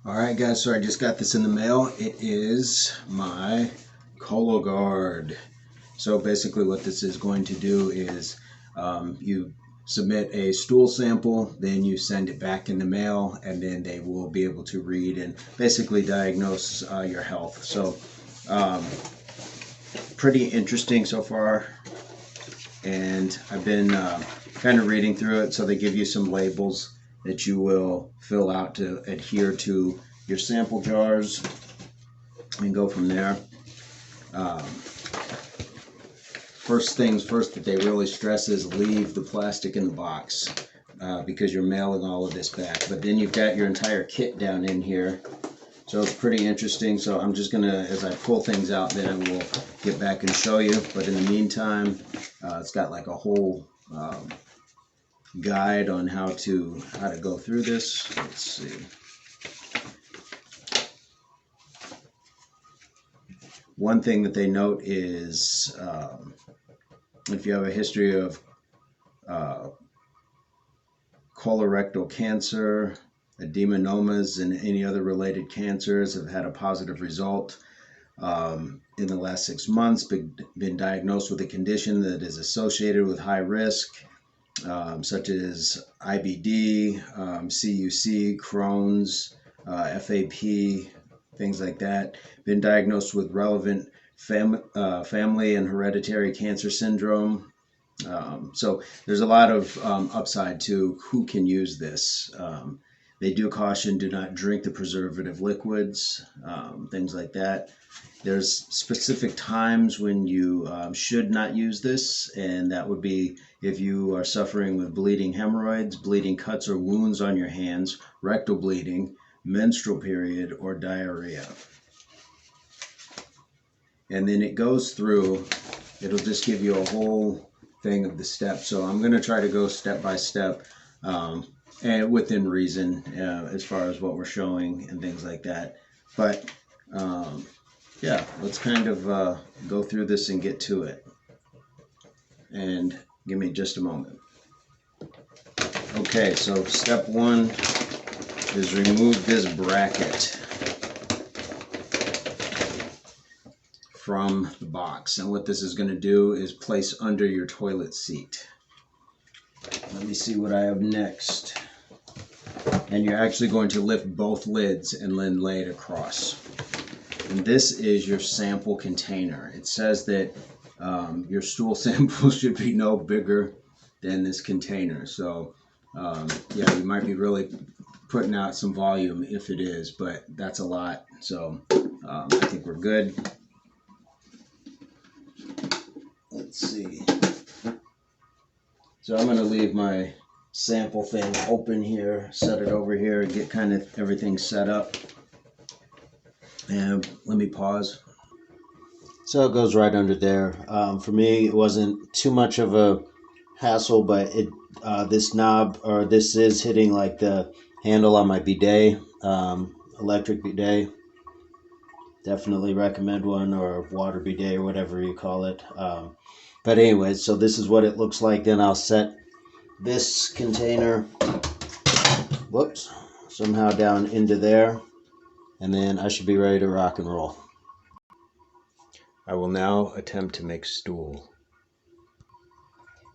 Alright guys, so I just got this in the mail. It is my Cologuard. So basically what this is going to do is you submit a stool sample, then you send it back in the mail, and then they will be able to read and basically diagnose your health. So pretty interesting so far, and I've been kind of reading through it. So they give you some labels that you will fill out to adhere to your sample jars and go from there. First things first that they really stress is leave the plastic in the box because you're mailing all of this back. But then you've got your entire kit down in here. So it's pretty interesting. So I'm just gonna, as I pull things out, then I will get back and show you. But in the meantime, it's got like a whole guide on how to go through this. Let's see. One thing that they note is if you have a history of colorectal cancer, adenomas, and any other related cancers, have had a positive result in the last 6 months, been diagnosed with a condition that is associated with high risk, such as IBD, CUC, Crohn's, FAP, things like that. Been diagnosed with relevant family and hereditary cancer syndrome. So there's a lot of upside to who can use this. They do caution, do not drink the preservative liquids, things like that. There's specific times when you should not use this, and that would be if you are suffering with bleeding hemorrhoids, bleeding cuts or wounds on your hands, rectal bleeding, menstrual period, or diarrhea. And then it goes through, it'll just give you a whole thing of the steps. So I'm going to try to go step by step and within reason as far as what we're showing and things like that. But yeah, let's kind of go through this and get to it. And give me just a moment. Okay, so step one is remove this bracket from the box. And what this is going to do is place under your toilet seat. Let me see what I have next. And you're actually going to lift both lids and then lay it across. And this is your sample container. It says that your stool sample should be no bigger than this container. So yeah, you might be really putting out some volume if it is, but that's a lot. So I think we're good. Let's see. So I'm going to leave my sample thing open here, set it over here, and get kind of everything set up. And let me pause. So it goes right under there. For me, it wasn't too much of a hassle, but this knob, or this is hitting like the handle on my bidet, electric bidet. Definitely recommend one, or water bidet, or whatever you call it. But anyway, so this is what it looks like. Then I'll set this container, whoops, somehow down into there, and then I should be ready to rock and roll. I will now attempt to make stool.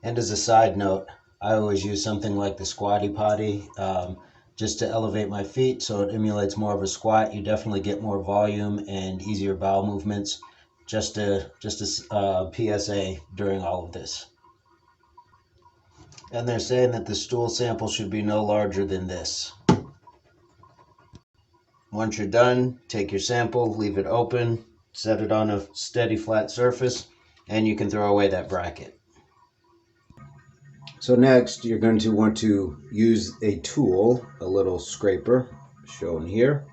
And as a side note, I always use something like the squatty potty just to elevate my feet so it emulates more of a squat. You definitely get more volume and easier bowel movements. Just a PSA during all of this. And they're saying that the stool sample should be no larger than this. Once you're done, take your sample, leave it open, set it on a steady flat surface, and you can throw away that bracket. So next, you're going to want to use a tool, a little scraper, shown here,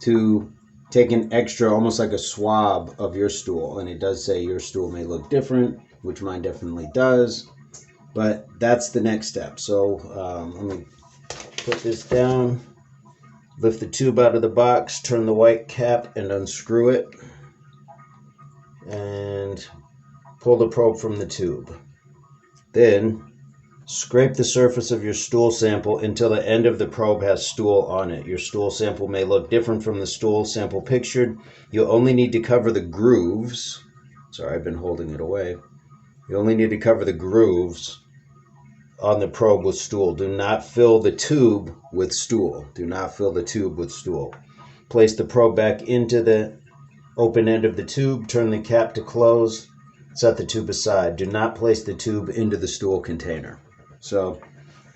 to take an extra, almost like a swab of your stool. And it does say your stool may look different, which mine definitely does, but that's the next step. So let me put this down, lift the tube out of the box, turn the white cap and unscrew it, and pull the probe from the tube. Then Scrape the surface of your stool sample until the end of the probe has stool on it. Your stool sample may look different from the stool sample pictured. You'll only need to cover the grooves. Sorry, I've been holding it away. You only need to cover the grooves on the probe with stool. Do not fill the tube with stool. Do not fill the tube with stool. Place the probe back into the open end of the tube. Turn the cap to close. Set the tube aside. Do not place the tube into the stool container. So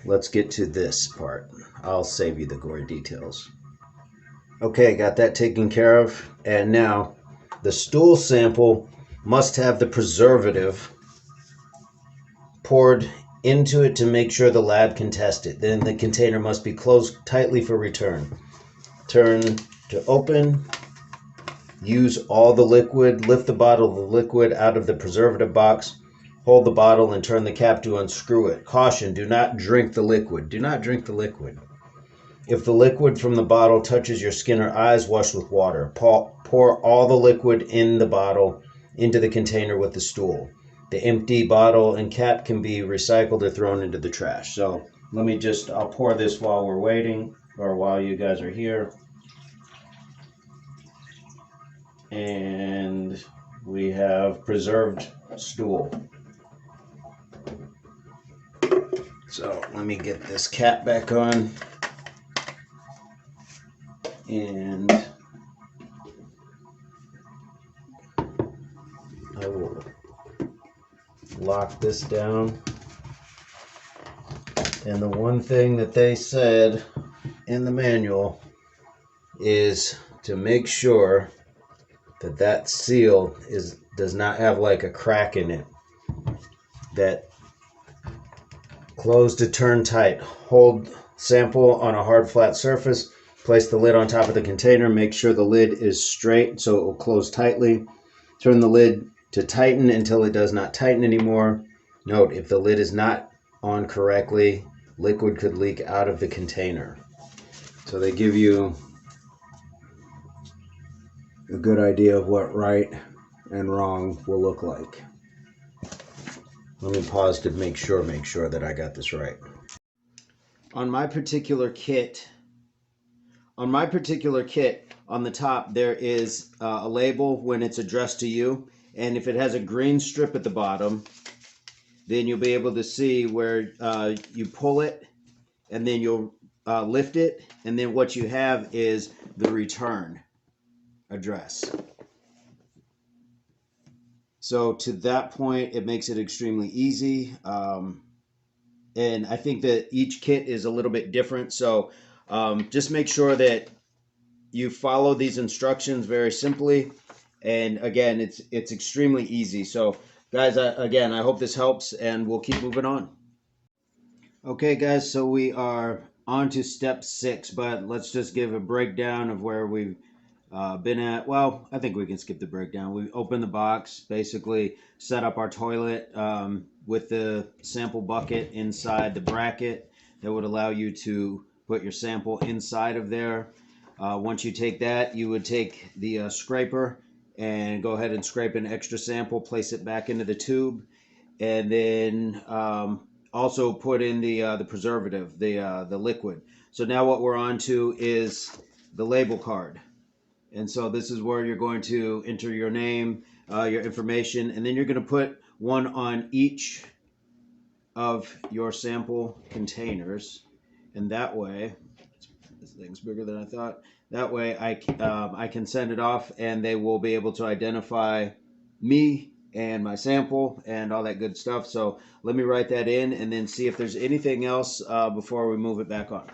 let's get to this part. I'll save you the gory details. Okay, got that taken care of. And now the stool sample must have the preservative poured into it to make sure the lab can test it. Then the container must be closed tightly for return. Turn to open. Use all the liquid. Lift the bottle of the liquid out of the preservative box. Hold the bottle and turn the cap to unscrew it. Caution, do not drink the liquid. Do not drink the liquid. If the liquid from the bottle touches your skin or eyes, wash with water. Pour all the liquid in the bottle into the container with the stool. The empty bottle and cap can be recycled or thrown into the trash. So I'll pour this while we're waiting or while you guys are here. And we have preserved stool. So let me get this cap back on. And I will lock this down. And the one thing that they said in the manual is to make sure that seal does not have like a crack in it. That close to turn tight. Hold sample on a hard flat surface. Place the lid on top of the container. Make sure the lid is straight so it will close tightly. Turn the lid to tighten until it does not tighten anymore. Note, if the lid is not on correctly, liquid could leak out of the container. So they give you a good idea of what right and wrong will look like. Let me pause to make sure that I got this right. On my particular kit, on the top, there is a label when it's addressed to you. And if it has a green strip at the bottom, then you'll be able to see where you pull it and then you'll lift it. And then what you have is the return address. So to that point, it makes it extremely easy. And I think that each kit is a little bit different. So just make sure that you follow these instructions very simply. And again, it's extremely easy. So guys, again, I hope this helps and we'll keep moving on. Okay, guys, so we are on to step 6, but let's just give a breakdown of where we've been at. Well, I think we can skip the breakdown. We opened the box, basically set up our toilet with the sample bucket inside the bracket that would allow you to put your sample inside of there. Once you take that, you would take the scraper and go ahead and scrape an extra sample, place it back into the tube, and then also put in the preservative, the liquid. So now what we're on to is the label card. And so this is where you're going to enter your name, your information, and then you're going to put one on each of your sample containers. And that way, this thing's bigger than I thought. That way I can send it off and they will be able to identify me and my sample and all that good stuff. So let me write that in and then see if there's anything else before we move it back on.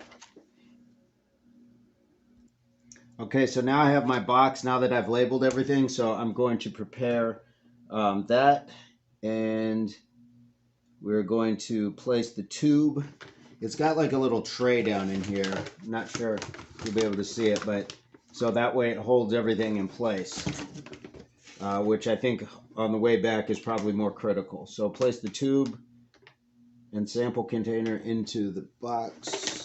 Okay, so now I have my box now that I've labeled everything. So I'm going to prepare that, and we're going to place the tube. It's got like a little tray down in here. I'm not sure if you'll be able to see it, but so that way it holds everything in place, which I think on the way back is probably more critical. So place the tube and sample container into the box.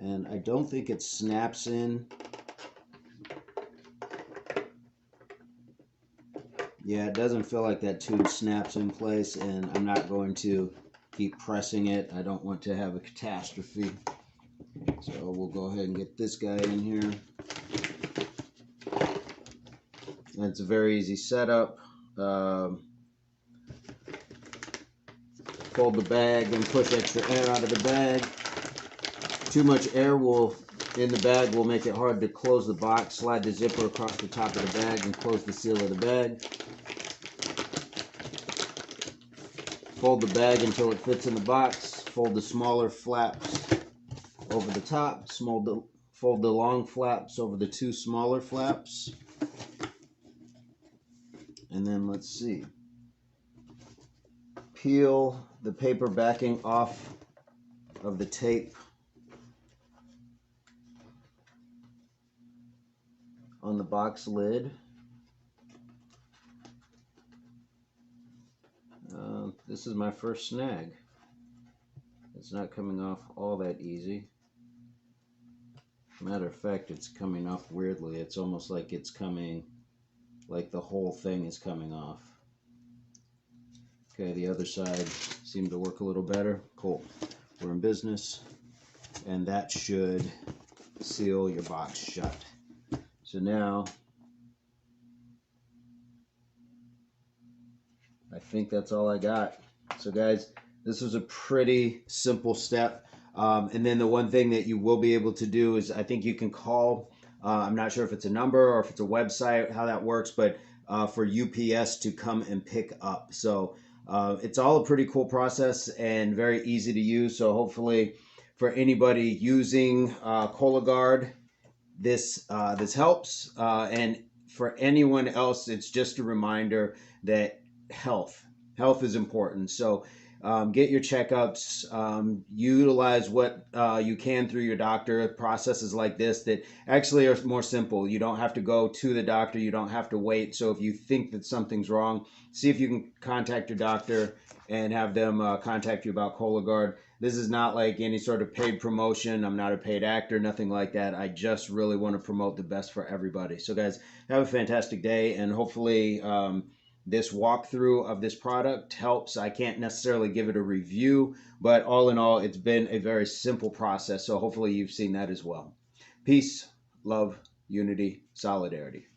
And I don't think it snaps in. Yeah, it doesn't feel like that tube snaps in place, and I'm not going to keep pressing it. I don't want to have a catastrophe. So we'll go ahead and get this guy in here. And it's a very easy setup. Fold the bag and push extra air out of the bag. Too much air in the bag will make it hard to close the box. Slide the zipper across the top of the bag and close the seal of the bag. Fold the bag until it fits in the box. Fold the smaller flaps over the top. Fold the long flaps over the two smaller flaps. And then let's see. Peel the paper backing off of the tape on the box lid. This is my first snag. It's not coming off all that easy. Matter of fact, it's coming off weirdly. It's almost like it's coming, like the whole thing is coming off. Okay, the other side seemed to work a little better. Cool. We're in business. And that should seal your box shut. So now, I think that's all I got. So guys, this was a pretty simple step. And then the one thing that you will be able to do is I think you can call, I'm not sure if it's a number or if it's a website, how that works, but for UPS to come and pick up. So it's all a pretty cool process and very easy to use. So hopefully for anybody using Cologuard, this helps. And for anyone else, it's just a reminder that health is important. So get your checkups, utilize what you can through your doctor. Processes like this that actually are more simple. You don't have to go to the doctor. You don't have to wait. So if you think that something's wrong, see if you can contact your doctor and have them contact you about Cologuard. This is not like any sort of paid promotion. I'm not a paid actor, nothing like that. I just really want to promote the best for everybody. So guys, have a fantastic day, and hopefully this walkthrough of this product helps. I can't necessarily give it a review, but all in all, it's been a very simple process. So hopefully you've seen that as well. Peace, love, unity, solidarity.